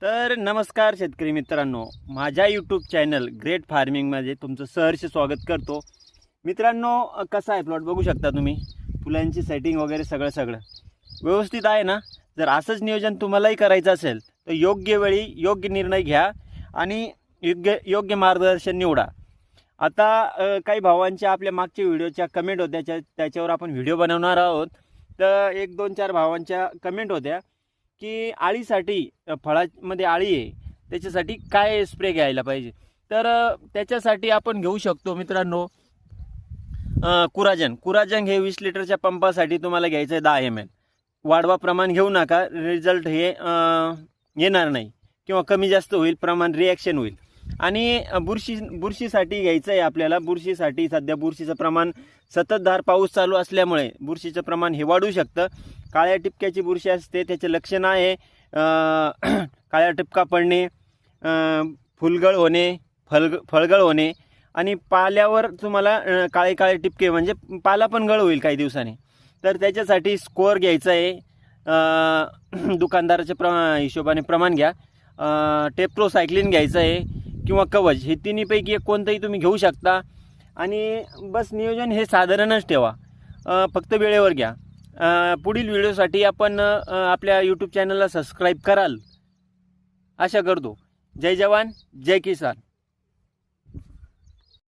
तर नमस्कार शेतकरी मित्रांनो, माझ्या यूट्यूब चॅनल ग्रेट फार्मिंगमध्ये तुमचं सहर्ष स्वागत करतो. मित्रांनो, कसा आहे प्लॉट बघू शकता तुम्ही. फुलांची सेटिंग वगैरे सगळं व्यवस्थित आहे ना. जर असंच नियोजन तुम्हालाही करायचं असेल तर योग्य वेळी योग्य निर्णय घ्या आणि योग्य मार्गदर्शन निवडा. आता काही भावांच्या आपल्या मागच्या व्हिडिओच्या कमेंट होत्या, त्याच्यावर आपण व्हिडिओ बनवणार आहोत. तर 1-2-4 भावांच्या कमेंट होत्या की आळीसाठी, फळामध्ये आळी आहे त्याच्यासाठी काय स्प्रे घ्यायला पाहिजे. तर त्याच्यासाठी आपण घेऊ शकतो मित्रांनो कुराजन हे 20 लिटरच्या पंपासाठी तुम्हाला घ्यायचं आहे 10 ml. वाढवा प्रमाण घेऊ नका, रिझल्ट हे येणार नाही किंवा कमी जास्त होईल, प्रमाण रिॲक्शन होईल. आणि बुरशीसाठी घ्यायचं आहे आपल्याला. बुरशीसाठी सध्या बुरशीचं प्रमाण सततधार पाऊस चालू असल्यामुळे बुरशीचं प्रमाण हे वाढू शकतं. काळ्या टिपक्याची बुरशी असते, त्याचे लक्षण आहे काळ्या टिपका पडणे, फुलगळ होणे, फळगळ होणे आणि पाल्यावर तुम्हाला काळे टिपके म्हणजे पाला पण गळ होईल काही दिवसांनी. तर त्याच्यासाठी स्कोअर घ्यायचा आहे. दुकानदाराच्या हिशोबाने प्रमाण घ्या. टेप्ट्रोसायक्लिन घ्यायचं आहे किंवा कवच, हे तिन्हीपैकी एक कोणतंही तुम्ही घेऊ शकता. आणि बस नियोजन हे साधारणच ठेवा, फक्त वेळेवर घ्या. पुढील व्हिडिओसाठी आपण आपल्या यूट्यूब चॅनलला सबस्क्राईब कराल आशा करतो. जय जवान जय किसान.